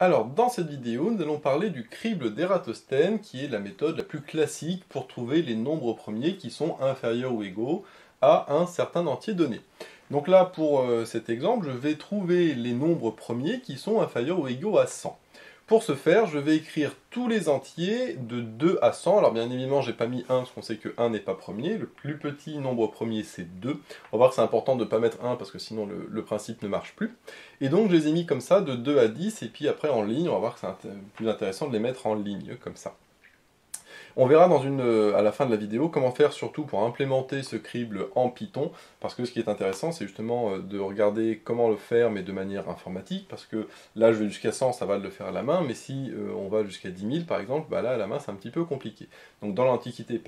Alors, dans cette vidéo, nous allons parler du crible d'Ératosthène, qui est la méthode la plus classique pour trouver les nombres premiers qui sont inférieurs ou égaux à un certain entier donné. Donc là, pour cet exemple, je vais trouver les nombres premiers qui sont inférieurs ou égaux à 100. Pour ce faire, je vais écrire tous les entiers de 2 à 100. Alors bien évidemment, j'ai pas mis 1 parce qu'on sait que 1 n'est pas premier. Le plus petit nombre premier, c'est 2. On va voir que c'est important de ne pas mettre 1 parce que sinon le principe ne marche plus. Et donc je les ai mis comme ça, de 2 à 10, et puis après en ligne, on va voir que c'est plus intéressant de les mettre en ligne, comme ça. On verra à la fin de la vidéo comment faire surtout pour implémenter ce crible en Python, parce que ce qui est intéressant, c'est justement de regarder comment le faire, mais de manière informatique, parce que là, je vais jusqu'à 100, ça va de le faire à la main, mais si on va jusqu'à 10 000, par exemple, bah là, à la main, c'est un petit peu compliqué. Donc dans l'Antiquité,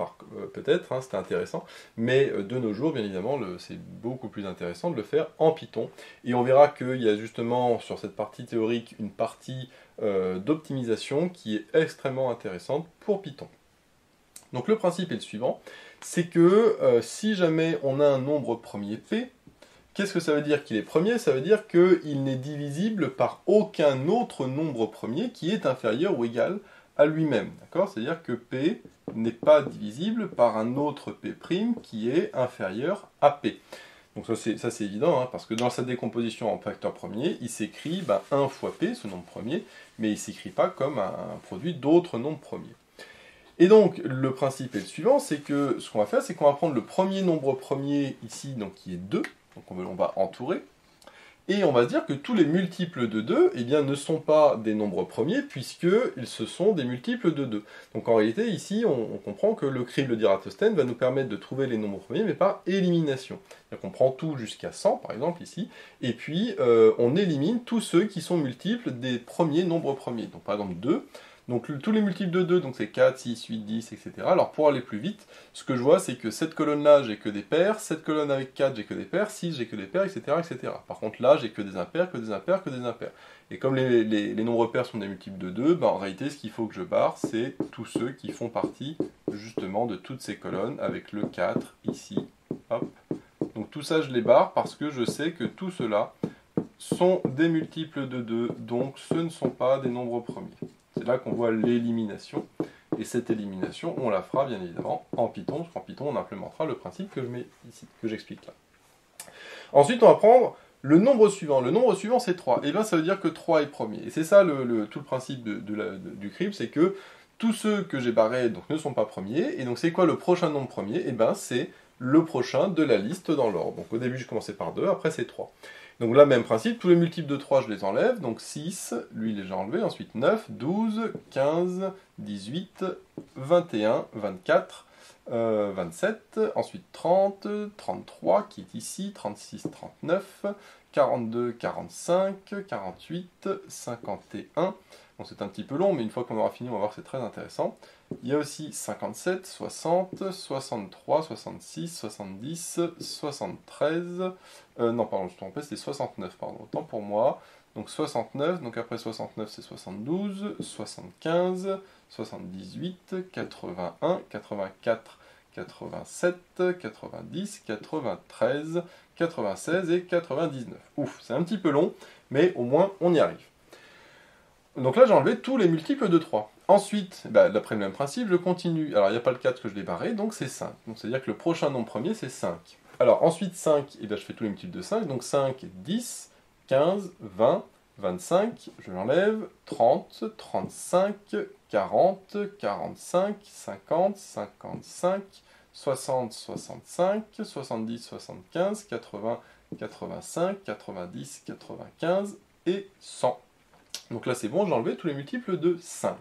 peut-être, c'était intéressant, mais de nos jours, bien évidemment, c'est beaucoup plus intéressant de le faire en Python. Et on verra qu'il y a justement, sur cette partie théorique, une partie d'optimisation qui est extrêmement intéressante pour Python. Donc le principe est le suivant, c'est que si jamais on a un nombre premier P, qu'est-ce que ça veut dire qu'il est premier? Ça veut dire qu'il n'est divisible par aucun autre nombre premier qui est inférieur ou égal à lui-même. C'est-à-dire que P n'est pas divisible par un autre P' qui est inférieur à P. Donc ça c'est évident, parce que dans sa décomposition en facteur premier, il s'écrit 1 fois P, ce nombre premier, mais il ne s'écrit pas comme un produit d'autres nombres premiers. Et donc, le principe est le suivant, c'est que ce qu'on va faire, c'est qu'on va prendre le premier nombre premier ici, donc qui est 2, donc on va entourer, et on va se dire que tous les multiples de 2, eh bien, ne sont pas des nombres premiers, puisqu'ils ce sont des multiples de 2. Donc en réalité, ici, on comprend que le crible d'Ératosthène va nous permettre de trouver les nombres premiers, mais par élimination. Donc on prend tout jusqu'à 100, par exemple, ici, et puis on élimine tous ceux qui sont multiples des premiers nombres premiers. Donc par exemple 2, donc tous les multiples de 2, donc c'est 4, 6, 8, 10, etc. Alors pour aller plus vite, ce que je vois, c'est que cette colonne-là, j'ai que des pairs, cette colonne avec 4, j'ai que des pairs, 6, j'ai que des pairs, etc., etc. Par contre là, j'ai que des impairs, que des impairs, que des impairs. Et comme les nombres pairs sont des multiples de 2, en réalité, ce qu'il faut que je barre, c'est tous ceux qui font partie, justement, de toutes ces colonnes, avec le 4, ici, hop. Donc tout ça, je les barre parce que je sais que tout cela sont des multiples de 2, donc ce ne sont pas des nombres premiers. C'est là qu'on voit l'élimination, et cette élimination, on la fera bien évidemment en Python, parce qu'en Python, on implémentera le principe que je mets ici, que j'explique là. Ensuite, on va prendre le nombre suivant. Le nombre suivant, c'est 3. Et bien, ça veut dire que 3 est premier. Et c'est ça tout le principe du crible, c'est que tous ceux que j'ai barrés donc, ne sont pas premiers. Et donc, c'est quoi le prochain nombre premier? Et bien, c'est le prochain de la liste dans l'ordre. Donc, au début, je commençais par 2, après, c'est 3. Donc là, même principe, tous les multiples de 3, je les enlève. Donc 6, lui, il est déjà enlevé. Ensuite 9, 12, 15, 18, 21, 24, 27. Ensuite 30, 33, qui est ici, 36, 39, 42, 45, 48, 51. Bon, c'est un petit peu long, mais une fois qu'on aura fini, on va voir que c'est très intéressant. Il y a aussi 57, 60, 63, 66, 70, 73... non, pardon, je me suis trompé, c'était 69, pardon, autant pour moi. Donc 69, donc après 69, c'est 72, 75, 78, 81, 84, 87, 90, 93, 96 et 99. Ouf, c'est un petit peu long, mais au moins on y arrive. Donc là, j'ai enlevé tous les multiples de 3. Ensuite, d'après le même principe, je continue. Alors, il n'y a pas le 4 que je l'ai barré, donc c'est 5. Donc, c'est-à-dire que le prochain nombre premier, c'est 5. Alors, ensuite, 5, je fais tous les multiples de 5. Donc, 5, 10, 15, 20, 25, je l'enlève, 30, 35, 40, 45, 50, 55, 60, 65, 70, 75, 80, 85, 90, 95 et 100. Donc là c'est bon, j'ai enlevé tous les multiples de 5.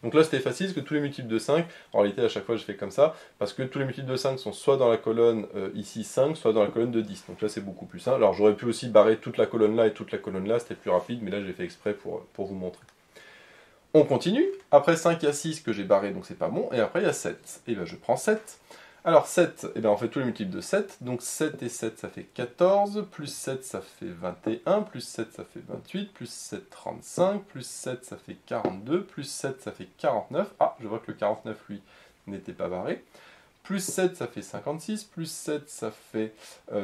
Donc là c'était facile parce que tous les multiples de 5, en réalité à chaque fois je fais comme ça, parce que tous les multiples de 5 sont soit dans la colonne ici 5, soit dans la colonne de 10. Donc là c'est beaucoup plus simple. Alors j'aurais pu aussi barrer toute la colonne là et toute la colonne là, c'était plus rapide, mais là j'ai fait exprès pour vous montrer. On continue, après 5 il y a 6 que j'ai barré, donc c'est pas bon, et après il y a 7. Et bien je prends 7. Alors 7, on fait tous les multiples de 7, donc 7 et 7 ça fait 14, plus 7 ça fait 21, plus 7 ça fait 28, plus 7 35, plus 7 ça fait 42, plus 7 ça fait 49, ah je vois que le 49 lui n'était pas barré, plus 7 ça fait 56, plus 7 ça fait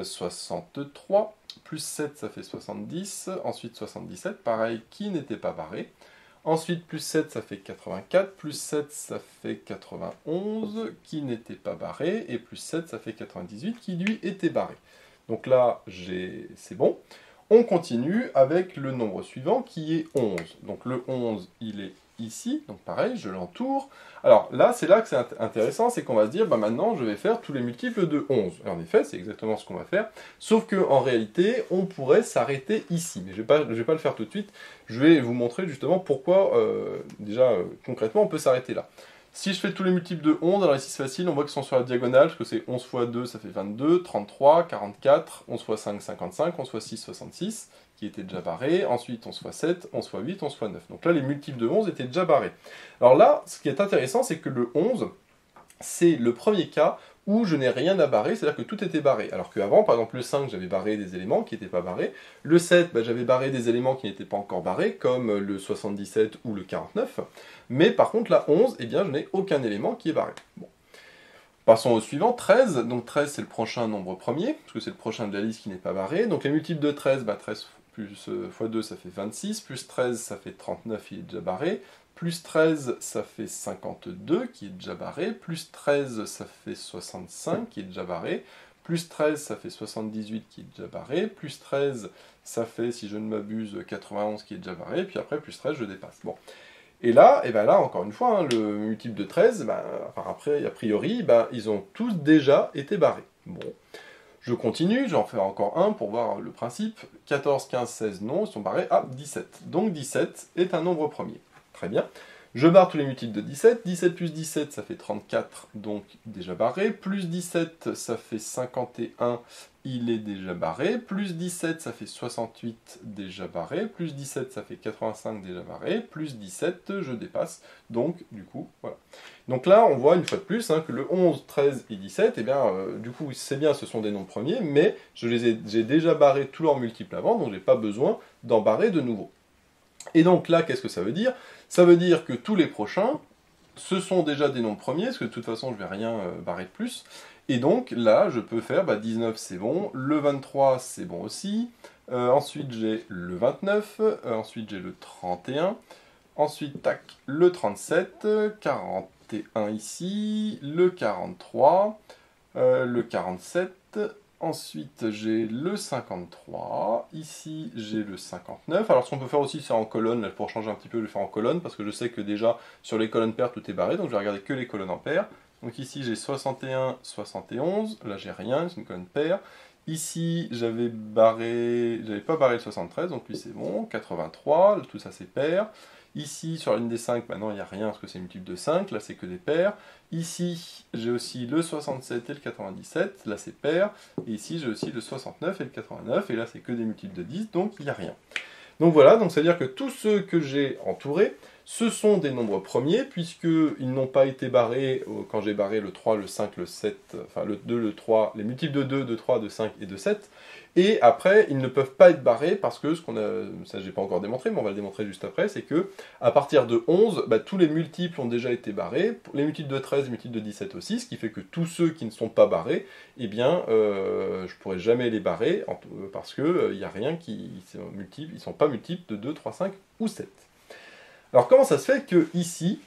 63, plus 7 ça fait 70, ensuite 77, pareil qui n'était pas barré, Ensuite, plus 7, ça fait 84. Plus 7, ça fait 91, qui n'était pas barré. Et plus 7, ça fait 98, qui lui était barré. Donc là, c'est bon. On continue avec le nombre suivant, qui est 11. Donc le 11, il est ici. Donc pareil, je l'entoure. Alors là, c'est là que c'est intéressant, c'est qu'on va se dire, bah maintenant, je vais faire tous les multiples de 11. Et en effet, c'est exactement ce qu'on va faire. Sauf qu'en réalité, on pourrait s'arrêter ici. Mais je vais pas le faire tout de suite. Je vais vous montrer justement pourquoi, concrètement, on peut s'arrêter là. Si je fais tous les multiples de 11, alors ici c'est facile, on voit qu'ils sont sur la diagonale, parce que c'est 11 fois 2, ça fait 22, 33, 44, 11 fois 5, 55, 11 fois 6, 66, qui était déjà barré, ensuite 11 fois 7, 11 fois 8, 11 fois 9. Donc là, les multiples de 11 étaient déjà barrés. Alors là, ce qui est intéressant, c'est que le 11, c'est le premier cas où je n'ai rien à barrer, c'est-à-dire que tout était barré. Alors qu'avant, par exemple, le 5, j'avais barré des éléments qui n'étaient pas barrés. Le 7, j'avais barré des éléments qui n'étaient pas encore barrés, comme le 77 ou le 49. Mais par contre, la 11, eh bien, je n'ai aucun élément qui est barré. Bon. Passons au suivant, 13. Donc 13, c'est le prochain nombre premier, parce que c'est le prochain de la liste qui n'est pas barré. Donc les multiples de 13, 13 plus fois 2, ça fait 26. Plus 13, ça fait 39, il est déjà barré. Plus 13, ça fait 52, qui est déjà barré. Plus 13, ça fait 65, qui est déjà barré. Plus 13, ça fait 78, qui est déjà barré. Plus 13, ça fait, si je ne m'abuse, 91, qui est déjà barré. Puis après, plus 13, je dépasse. Bon. Et là, encore une fois, le multiple de 13, après, a priori, ils ont tous déjà été barrés. Bon. Je continue, j'en fais encore un pour voir le principe. 14, 15, 16, non, ils sont barrés à 17. Donc 17 est un nombre premier. Très bien. Je barre tous les multiples de 17. 17 plus 17, ça fait 34, donc déjà barré. Plus 17, ça fait 51, il est déjà barré. Plus 17, ça fait 68, déjà barré. Plus 17, ça fait 85, déjà barré. Plus 17, je dépasse. Donc, du coup, voilà. Donc là, on voit une fois de plus que le 11, 13 et 17, du coup, c'est bien, ce sont des nombres premiers, mais j'ai déjà barré tous leurs multiples avant, donc je n'ai pas besoin d'en barrer de nouveau. Et donc là, qu'est-ce que ça veut dire? Ça veut dire que tous les prochains, ce sont déjà des nombres premiers, parce que de toute façon, je ne vais rien barrer de plus. Et donc là, je peux faire 19, c'est bon, le 23, c'est bon aussi. Ensuite, j'ai le 29, ensuite j'ai le 31. Ensuite, tac, le 37, 41 ici, le 43, le 47. Ensuite, j'ai le 53, ici j'ai le 59. Alors ce qu'on peut faire aussi, c'est en colonne, là, pour changer un petit peu, je vais faire en colonne, parce que je sais que déjà, sur les colonnes paires, tout est barré, donc je vais regarder que les colonnes en paires. Donc ici, j'ai 61, 71, là j'ai rien, c'est une colonne paire. Ici, j'avais pas barré le 73, donc lui c'est bon, 83, tout ça c'est pair. Ici, sur la ligne des 5, maintenant il n'y a rien parce que c'est multiple de 5, là c'est que des paires. Ici, j'ai aussi le 67 et le 97, là c'est pair. Et ici, j'ai aussi le 69 et le 89, et là c'est que des multiples de 10, donc il n'y a rien. Donc voilà, donc c'est-à-dire que tous ceux que j'ai entourés, ce sont des nombres premiers, puisqu'ils n'ont pas été barrés quand j'ai barré le 3, le 5, le 7, enfin le 2, le 3, les multiples de 2, de 3, de 5 et de 7. Et après, ils ne peuvent pas être barrés parce que, ça j'ai pas encore démontré, mais on va le démontrer juste après, c'est que à partir de 11, tous les multiples ont déjà été barrés, les multiples de 13, les multiples de 17 aussi, ce qui fait que tous ceux qui ne sont pas barrés, eh bien, je pourrais jamais les barrer, parce que il n'y a rien qui sont multiples, ils sont pas multiples de 2, 3, 5 ou 7. Alors comment ça se fait que ici,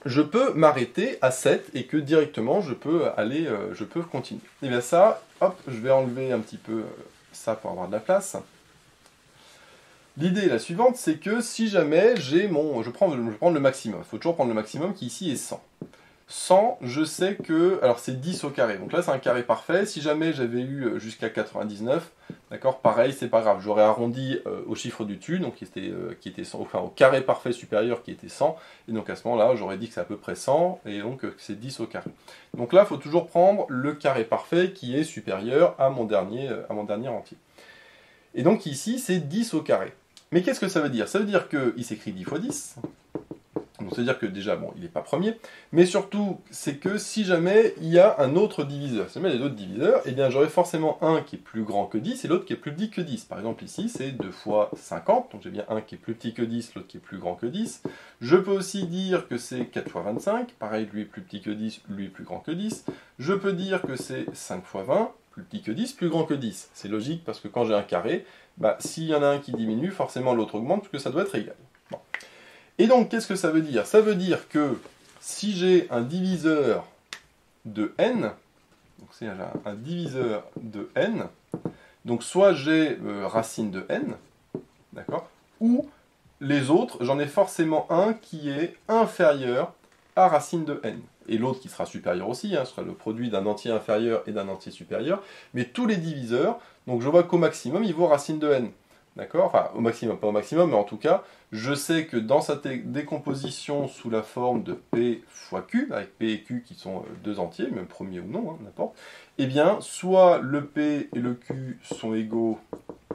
je peux m'arrêter à 7 et que directement je peux continuer? Et bien ça, hop, je vais enlever un petit peu ça pour avoir de la place. L'idée est la suivante, c'est que si jamais je prends le maximum, il faut toujours prendre le maximum qui ici est 100. 100, je sais que, alors c'est 10 au carré, donc là c'est un carré parfait. Si jamais j'avais eu jusqu'à 99, d'accord, pareil, c'est pas grave, j'aurais arrondi au chiffre du dessus, donc qui était 100, enfin au carré parfait supérieur qui était 100, et donc à ce moment-là, j'aurais dit que c'est à peu près 100, et donc c'est 10 au carré. Donc là, il faut toujours prendre le carré parfait qui est supérieur à mon dernier entier. Et donc ici, c'est 10 au carré. Mais qu'est-ce que ça veut dire? Ça veut dire qu'il s'écrit 10 fois 10, donc c'est-à-dire que déjà, bon, il n'est pas premier, mais surtout, c'est que si jamais il y a un autre diviseur, si jamais il y a d'autres diviseurs, eh bien j'aurai forcément un qui est plus grand que 10 et l'autre qui est plus petit que 10. Par exemple ici, c'est 2 fois 50, donc j'ai bien un qui est plus petit que 10, l'autre qui est plus grand que 10. Je peux aussi dire que c'est 4 fois 25, pareil, lui est plus petit que 10, lui est plus grand que 10. Je peux dire que c'est 5 fois 20, plus petit que 10, plus grand que 10. C'est logique parce que quand j'ai un carré, s'il y en a un qui diminue, forcément l'autre augmente, parce que ça doit être égal. Bon. Et donc, qu'est-ce que ça veut dire? Ça veut dire que si j'ai un diviseur de n, donc c'est un diviseur de n, donc soit j'ai racine de n, d'accord, ou les autres, j'en ai forcément un qui est inférieur à racine de n. Et l'autre qui sera supérieur aussi, ce sera le produit d'un entier inférieur et d'un entier supérieur. Mais tous les diviseurs, donc je vois qu'au maximum, il vaut racine de n. D'accord? Enfin, au maximum, pas au maximum, mais en tout cas, je sais que dans sa décomposition sous la forme de P fois Q, avec P et Q qui sont deux entiers, même premier ou non, n'importe, eh bien, soit le P et le Q sont égaux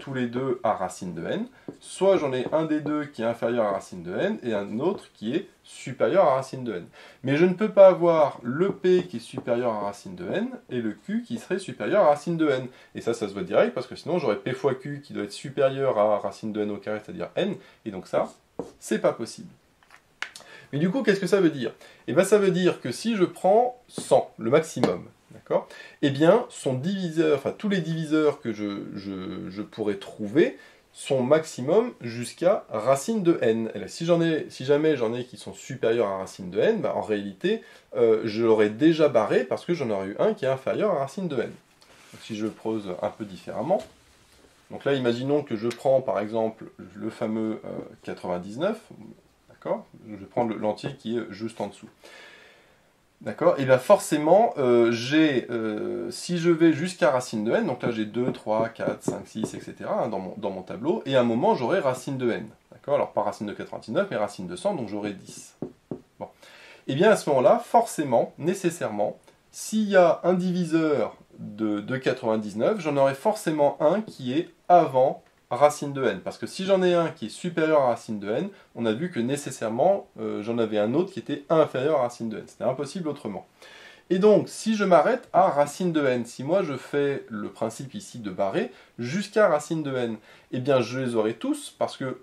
tous les deux à racine de n, soit j'en ai un des deux qui est inférieur à racine de n et un autre qui est supérieur à racine de n. Mais je ne peux pas avoir le P qui est supérieur à racine de n et le Q qui serait supérieur à racine de n. Et ça se voit direct parce que sinon j'aurais P fois Q qui doit être supérieur à racine de n au carré, c'est-à-dire n, et donc ça, c'est pas possible. Mais du coup, qu'est-ce que ça veut dire? Eh bien, ça veut dire que si je prends 100, le maximum, d'accord, eh bien, son diviseur, enfin tous les diviseurs que je pourrais trouver sont maximum jusqu'à racine de n. Et là, si jamais j'en ai qui sont supérieurs à racine de n, bah, en réalité, je l'aurais déjà barré parce que j'en aurais eu un qui est inférieur à racine de n. Donc, si je pose un peu différemment, donc là, imaginons que je prends par exemple le fameux 99, d'accord, je vais prendre l'entier qui est juste en dessous. D'accord? Et bien forcément, si je vais jusqu'à racine de n, donc là j'ai 2, 3, 4, 5, 6, etc. Dans mon tableau, et à un moment j'aurai racine de n. D'accord? Alors pas racine de 99, mais racine de 100, donc j'aurai 10. Bon. Et bien à ce moment-là, forcément, nécessairement, s'il y a un diviseur de 99, j'en aurai forcément un qui est avant racine de n. Parce que si j'en ai un qui est supérieur à racine de n, on a vu que nécessairement, j'en avais un autre qui était inférieur à racine de n. C'était impossible autrement. Et donc, si je m'arrête à racine de n, si moi je fais le principe ici de barrer jusqu'à racine de n, eh bien je les aurai tous, parce que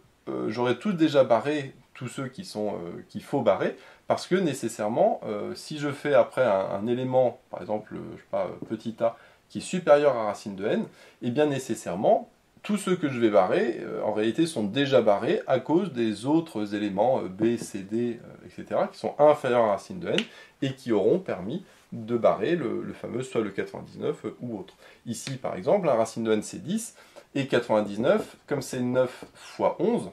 j'aurai tous déjà barré tous ceux qu'il faut barrer, parce que nécessairement, si je fais après un élément, par exemple, je sais pas, petit a, qui est supérieur à racine de n, eh bien nécessairement, tous ceux que je vais barrer, en réalité, sont déjà barrés à cause des autres éléments B, C, D, etc., qui sont inférieurs à racine de n, et qui auront permis de barrer le fameux soit le 99 ou autre. Ici, par exemple, la racine de n, c'est 10, et 99, comme c'est 9 fois 11,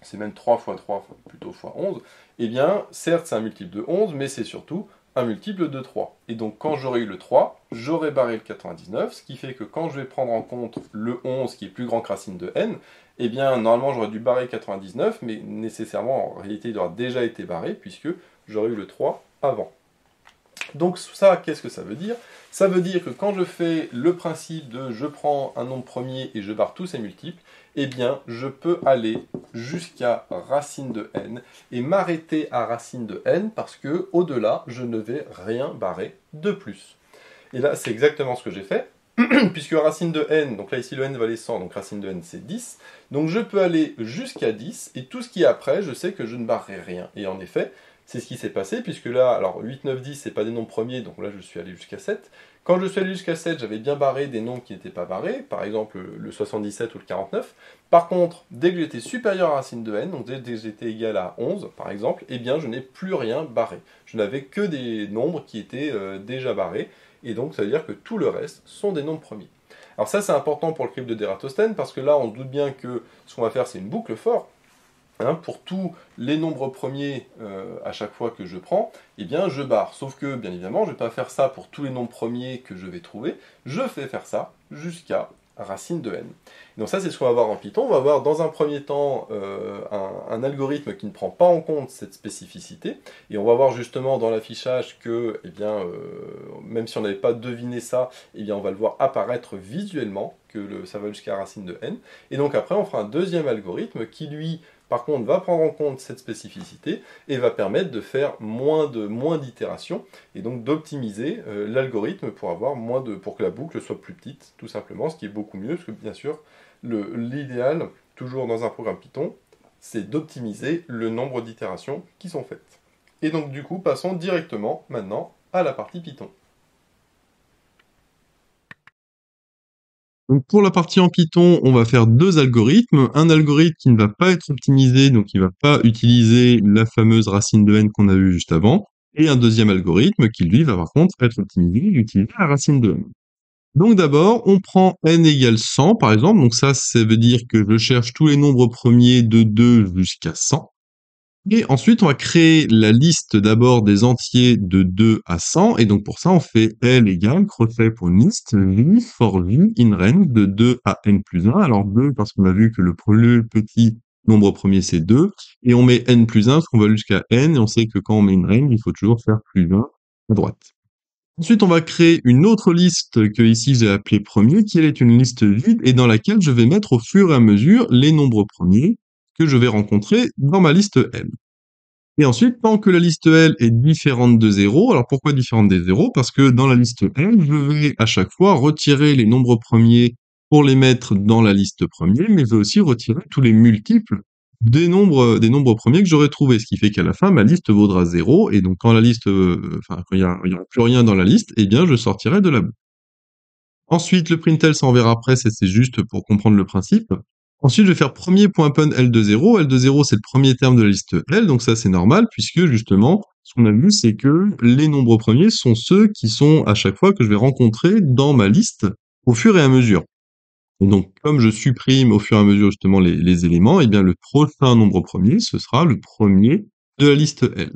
c'est même 3 fois 3, plutôt fois 11, eh bien, certes, c'est un multiple de 11, mais c'est surtout un multiple de 3. Et donc, quand j'aurai eu le 3, j'aurai barré le 99, ce qui fait que quand je vais prendre en compte le 11, qui est plus grand que racine de n, eh bien, normalement, j'aurais dû barrer 99, mais nécessairement, en réalité, il aura déjà été barré, puisque j'aurais eu le 3 avant. Donc ça, qu'est-ce que ça veut dire? Ça veut dire que quand je fais le principe de je prends un nombre premier et je barre tous ses multiples, eh bien je peux aller jusqu'à racine de n et m'arrêter à racine de n parce que au-delà, je ne vais rien barrer de plus. Et là, c'est exactement ce que j'ai fait, puisque racine de n, donc là ici le n valait 100, donc racine de n c'est 10, donc je peux aller jusqu'à 10, et tout ce qui est après, je sais que je ne barrerai rien. Et en effet, c'est ce qui s'est passé, puisque là, alors 8, 9, 10, c'est pas des nombres premiers, donc là je suis allé jusqu'à 7. Quand je suis allé jusqu'à 7, j'avais bien barré des nombres qui n'étaient pas barrés, par exemple le 77 ou le 49. Par contre, dès que j'étais supérieur à racine de n, donc dès que j'étais égal à 11, par exemple, eh bien je n'ai plus rien barré. Je n'avais que des nombres qui étaient déjà barrés, et donc ça veut dire que tout le reste sont des nombres premiers. Alors ça, c'est important pour le crible d'Ératosthène, parce que là, on se doute bien que ce qu'on va faire, c'est une boucle for. Pour tous les nombres premiers à chaque fois que je prends, eh bien je barre. Sauf que, bien évidemment, je ne vais pas faire ça pour tous les nombres premiers que je vais trouver. Je vais faire ça jusqu'à racine de n. Donc ça, c'est ce qu'on va voir en Python. On va voir dans un premier temps un algorithme qui ne prend pas en compte cette spécificité. Et on va voir justement dans l'affichage que, eh bien, même si on n'avait pas deviné ça, eh bien, on va le voir apparaître visuellement, que ça va jusqu'à racine de n. Et donc après, on fera un deuxième algorithme qui, lui, par contre, va prendre en compte cette spécificité et va permettre de faire moins d'itérations et donc d'optimiser l'algorithme pour pour que la boucle soit plus petite, tout simplement, ce qui est beaucoup mieux, parce que bien sûr, l'idéal, toujours dans un programme Python, c'est d'optimiser le nombre d'itérations qui sont faites. Et donc du coup, passons directement maintenant à la partie Python. Donc pour la partie en Python, on va faire deux algorithmes. Un algorithme qui ne va pas être optimisé, donc il ne va pas utiliser la fameuse racine de n qu'on a vue juste avant, et un deuxième algorithme qui, lui, va par contre être optimisé et utiliser la racine de n. Donc d'abord, on prend n égale 100, par exemple. Donc ça veut dire que je cherche tous les nombres premiers de 2 jusqu'à 100. Et ensuite, on va créer la liste d'abord des entiers de 2 à 100. Et donc pour ça, on fait L égale crochet pour une liste, v for v in range de 2 à n plus 1. Alors 2 parce qu'on a vu que le plus petit nombre premier c'est 2. Et on met n plus 1 parce qu'on va jusqu'à n. Et on sait que quand on met une range, il faut toujours faire plus 1 à droite. Ensuite, on va créer une autre liste que ici j'ai appelée premier, qui elle est une liste vide et dans laquelle je vais mettre au fur et à mesure les nombres premiers que je vais rencontrer dans ma liste L. Et ensuite, tant que la liste L est différente de 0, alors pourquoi différente des 0? Parce que dans la liste L, je vais à chaque fois retirer les nombres premiers pour les mettre dans la liste première, mais je vais aussi retirer tous les multiples des nombres premiers que j'aurai trouvés, ce qui fait qu'à la fin, ma liste vaudra 0, et donc quand la liste, quand il y aura plus rien dans la liste, eh bien, je sortirai de la boucle. Ensuite, le println, ça on verra après, c'est juste pour comprendre le principe. Ensuite, je vais faire premier.append L de 0. L de 0, c'est le premier terme de la liste L, donc ça c'est normal, puisque justement, ce qu'on a vu, c'est que les nombres premiers sont ceux qui sont à chaque fois que je vais rencontrer dans ma liste au fur et à mesure. Et donc, comme je supprime au fur et à mesure justement les éléments, eh bien le prochain nombre premier, ce sera le premier de la liste L.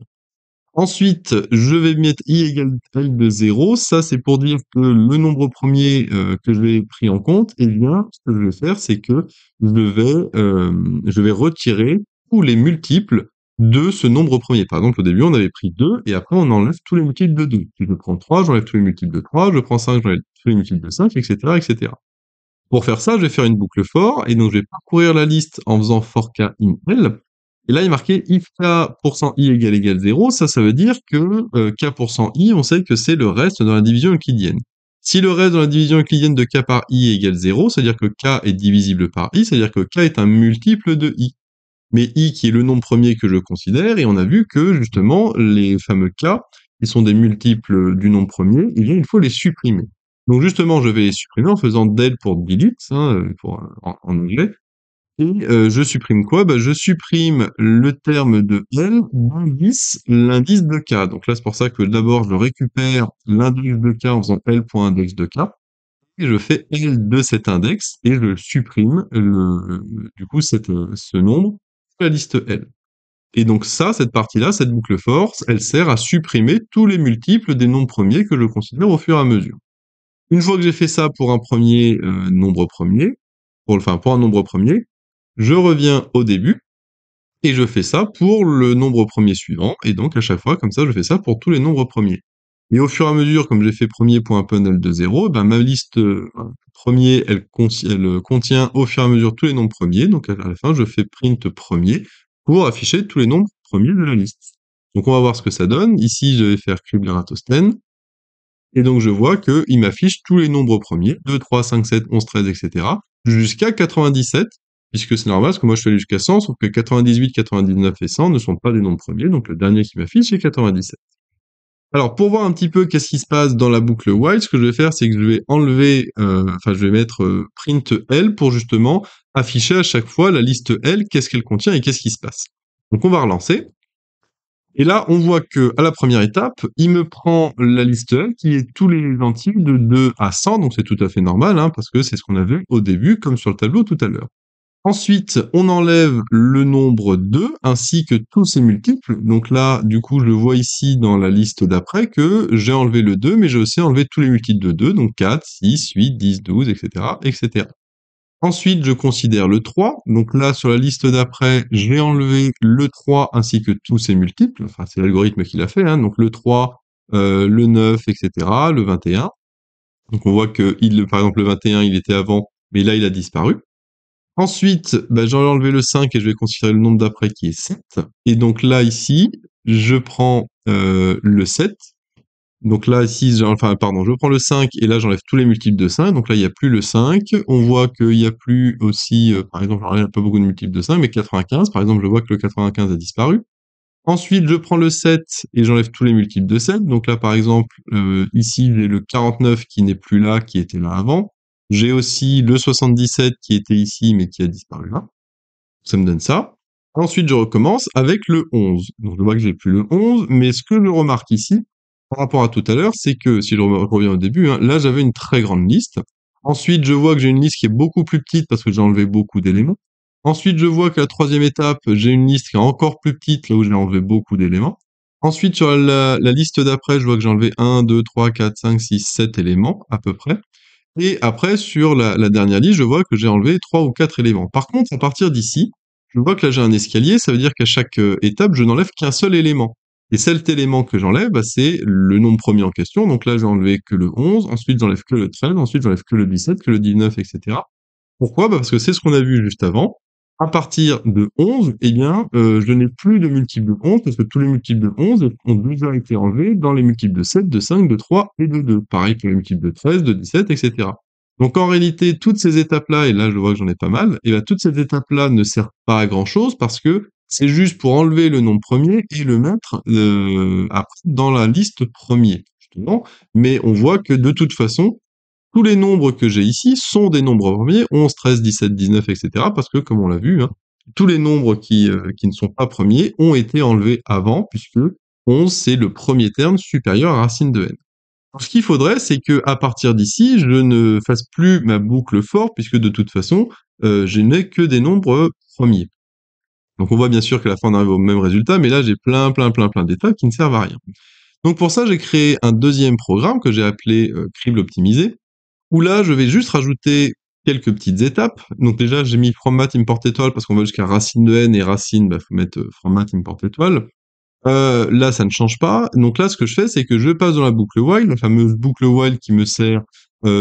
Ensuite, je vais mettre i égale L de 0. Ça, c'est pour dire que le nombre premier que je vais pris en compte, eh bien, ce que je vais faire, c'est que je vais retirer tous les multiples de ce nombre premier. Par exemple, au début, on avait pris 2, et après, on enlève tous les multiples de 2. Si je prends 3, j'enlève tous les multiples de 3, je prends 5, j'enlève tous les multiples de 5, etc., etc. Pour faire ça, je vais faire une boucle for, et donc je vais parcourir la liste en faisant for k in L. Et là, il est marqué if k%i égale 0, ça veut dire que k%i, on sait que c'est le reste dans la division euclidienne. Si le reste dans la division euclidienne de k par i égale 0, c'est-à-dire que k est divisible par i, c'est-à-dire que k est un multiple de i. Mais i qui est le nombre premier que je considère, et on a vu que justement, les fameux k, qui sont des multiples du nombre premier, eh bien, il faut les supprimer. Donc justement, je vais les supprimer en faisant del pour delete, en anglais. Et je supprime quoi? Je supprime le terme de L l'indice de K. Donc là, c'est pour ça que d'abord, je récupère l'index de K en faisant L.index de K. Et je fais L de cet index et je supprime du coup ce nombre de la liste L. Et donc ça, cette partie-là, cette boucle for, elle sert à supprimer tous les multiples des nombres premiers que je considère au fur et à mesure. Une fois que j'ai fait ça pour un premier nombre premier, pour un nombre premier, je reviens au début, et je fais ça pour le nombre premier suivant, et donc à chaque fois, comme ça, je fais ça pour tous les nombres premiers. Et au fur et à mesure, comme j'ai fait premier.append L de 0, ma liste premier, elle contient au fur et à mesure tous les nombres premiers, donc à la fin, je fais print premier pour afficher tous les nombres premiers de la liste. Donc on va voir ce que ça donne. Ici, je vais faire crib Eratosthène, et donc je vois qu'il m'affiche tous les nombres premiers, 2, 3, 5, 7, 11, 13, etc., jusqu'à 97, puisque c'est normal, parce que moi je suis allé jusqu'à 100, sauf que 98, 99 et 100 ne sont pas des nombres premiers, donc le dernier qui m'affiche c'est 97. Alors pour voir un petit peu qu'est-ce qui se passe dans la boucle while, ce que je vais faire c'est que je vais enlever, je vais mettre print L pour justement afficher à chaque fois la liste L, qu'est-ce qu'elle contient et qu'est-ce qui se passe. Donc on va relancer. Et là, on voit que à la première étape, il me prend la liste L qui est tous les entiers de 2 à 100, donc c'est tout à fait normal, hein, parce que c'est ce qu'on a vu au début, comme sur le tableau tout à l'heure. Ensuite, on enlève le nombre 2 ainsi que tous ses multiples. Donc là, du coup, je le vois ici dans la liste d'après que j'ai enlevé le 2, mais j'ai aussi enlevé tous les multiples de 2, donc 4, 6, 8, 10, 12, etc., etc. Ensuite, je considère le 3. Donc là, sur la liste d'après, j'ai enlevé le 3 ainsi que tous ses multiples. Enfin, c'est l'algorithme qui l'a fait, hein. Donc le 3, le 9, etc., le 21. Donc on voit que, par exemple, le 21, il était avant, mais là, il a disparu. Ensuite, j'en ai enlevé le 5 et je vais considérer le nombre d'après qui est 7. Et donc là, ici, je prends le 7. Donc là, ici, je prends le 5 et là, j'enlève tous les multiples de 5. Donc là, il n'y a plus le 5. On voit qu'il n'y a plus aussi, par exemple, il n'y a pas beaucoup de multiples de 5, mais 95. Par exemple, je vois que le 95 a disparu. Ensuite, je prends le 7 et j'enlève tous les multiples de 7. Donc là, par exemple, ici, j'ai le 49 qui n'est plus là, qui était là avant. J'ai aussi le 77 qui était ici, mais qui a disparu là. Ça me donne ça. Ensuite, je recommence avec le 11. Donc, je vois que j'ai plus le 11, mais ce que je remarque ici, par rapport à tout à l'heure, c'est que, si je reviens au début, hein, là, j'avais une très grande liste. Ensuite, je vois que j'ai une liste qui est beaucoup plus petite parce que j'ai enlevé beaucoup d'éléments. Ensuite, je vois qu'à la troisième étape, j'ai une liste qui est encore plus petite, là où j'ai enlevé beaucoup d'éléments. Ensuite, sur la liste d'après, je vois que j'ai enlevé 1, 2, 3, 4, 5, 6, 7 éléments, à peu près. Et après, sur la dernière liste, je vois que j'ai enlevé 3 ou 4 éléments. Par contre, à partir d'ici, je vois que là j'ai un escalier, ça veut dire qu'à chaque étape, je n'enlève qu'un seul élément. Et cet élément que j'enlève, bah, c'est le nombre premier en question. Donc là, j'ai enlevé que le 11, ensuite j'enlève que le 13, ensuite j'enlève que le 17, que le 19, etc. Pourquoi? Bah, parce que c'est ce qu'on a vu juste avant. À partir de 11, eh bien, je n'ai plus de multiples de 11 parce que tous les multiples de 11 ont déjà été enlevés dans les multiples de 7, de 5, de 3 et de 2. Pareil pour les multiples de 13, de 17, etc. Donc en réalité, toutes ces étapes-là, et là je vois que j'en ai pas mal, et bien toutes ces étapes-là ne servent pas à grand-chose parce que c'est juste pour enlever le nombre premier et le mettre après dans la liste premier, justement. Mais on voit que de toute façon, tous les nombres que j'ai ici sont des nombres premiers, 11, 13, 17, 19, etc. Parce que, comme on l'a vu, hein, tous les nombres qui ne sont pas premiers ont été enlevés avant, puisque 11, c'est le premier terme supérieur à racine de n. Alors, ce qu'il faudrait, c'est que à partir d'ici, je ne fasse plus ma boucle for, puisque de toute façon, je n'ai que des nombres premiers. Donc on voit bien sûr qu'à la fin on arrive au même résultat, mais là j'ai plein d'étapes qui ne servent à rien. Donc pour ça, j'ai créé un deuxième programme que j'ai appelé Crible optimisé, où là, je vais juste rajouter quelques petites étapes. Donc déjà, j'ai mis from math import étoile parce qu'on va jusqu'à racine de n et racine, bah, faut mettre from math import étoile. Là, ça ne change pas. Donc là, ce que je fais, c'est que je passe dans la boucle while, la fameuse boucle while qui me sert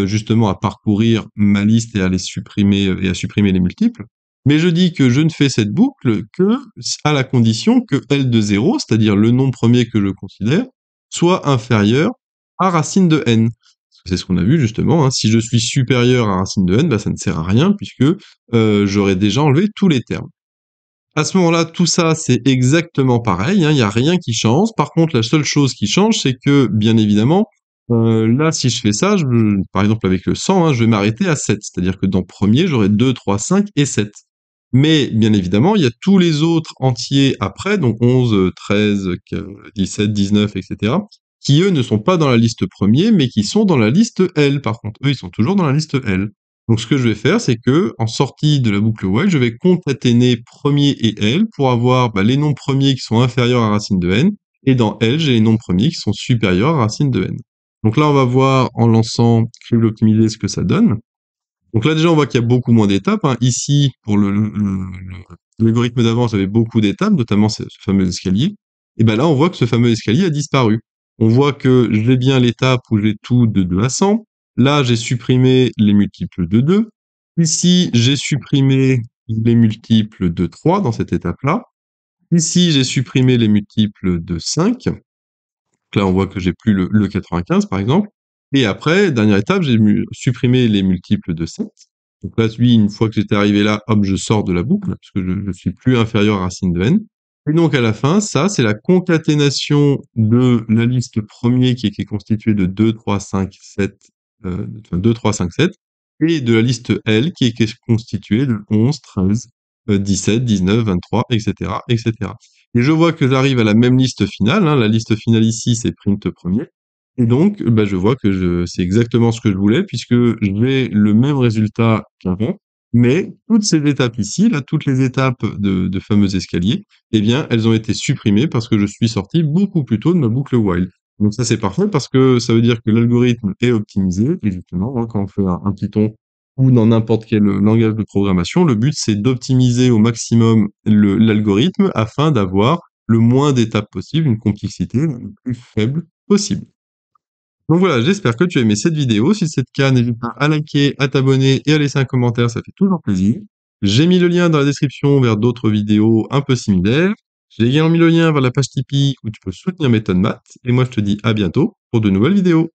justement à parcourir ma liste et à les supprimer et à supprimer les multiples. Mais je dis que je ne fais cette boucle que à la condition que L de 0, c'est-à-dire le nombre premier que je considère, soit inférieur à racine de n. C'est ce qu'on a vu justement, hein. Si je suis supérieur à racine de n, bah, ça ne sert à rien puisque j'aurais déjà enlevé tous les termes. À ce moment-là, tout ça, c'est exactement pareil, hein, il n'y a rien qui change. Par contre, la seule chose qui change, c'est que, bien évidemment, là, si je fais ça, par exemple avec le 100, hein, je vais m'arrêter à 7. C'est-à-dire que dans premier, j'aurai 2, 3, 5 et 7. Mais, bien évidemment, il y a tous les autres entiers après, donc 11, 13, 17, 19, etc., qui, eux, ne sont pas dans la liste premier, mais qui sont dans la liste L, par contre. Eux, ils sont toujours dans la liste L. Donc ce que je vais faire, c'est que en sortie de la boucle while, je vais concaténer premier et L pour avoir les nombres premiers qui sont inférieurs à racine de n, et dans L, j'ai les nombres premiers qui sont supérieurs à racine de n. Donc là, on va voir en lançant Crible optimisé ce que ça donne. Donc là, déjà, on voit qu'il y a beaucoup moins d'étapes, hein. Ici, pour l'algorithme d'avant, j'avais beaucoup d'étapes, notamment ce fameux escalier. Et ben là, on voit que ce fameux escalier a disparu. On voit que j'ai bien l'étape où j'ai tout de 2 à 100. Là, j'ai supprimé les multiples de 2. Ici, j'ai supprimé les multiples de 3 dans cette étape-là. Ici, j'ai supprimé les multiples de 5. Donc là, on voit que j'ai plus le 95, par exemple. Et après, dernière étape, j'ai supprimé les multiples de 7. Donc là, lui, une fois que j'étais arrivé là, hop, je sors de la boucle, parce que je ne suis plus inférieur à racine de n. Et donc à la fin, ça, c'est la concaténation de la liste premier qui est constituée de 2, 3, 5, 7, 2, 3, 5, 7, et de la liste L qui est constituée de 11, 13, 17, 19, 23, etc., etc. Et je vois que j'arrive à la même liste finale, hein. La liste finale ici, c'est print premier. Et donc, je vois que c'est exactement ce que je voulais, puisque j'ai le même résultat qu'avant, mais toutes ces étapes ici, là, toutes les étapes de fameux escaliers, eh bien, elles ont été supprimées parce que je suis sorti beaucoup plus tôt de ma boucle while. Donc ça, c'est parfait parce que ça veut dire que l'algorithme est optimisé, et justement, hein, quand on fait un Python ou dans n'importe quel langage de programmation, le but, c'est d'optimiser au maximum l'algorithme afin d'avoir le moins d'étapes possible, une complexité la plus faible possible. Donc voilà, j'espère que tu as aimé cette vidéo. Si c'est le cas, n'hésite pas à liker, à t'abonner et à laisser un commentaire, ça fait toujours plaisir. J'ai mis le lien dans la description vers d'autres vidéos un peu similaires. J'ai également mis le lien vers la page Tipeee où tu peux soutenir Méthode Math. Et moi, je te dis à bientôt pour de nouvelles vidéos.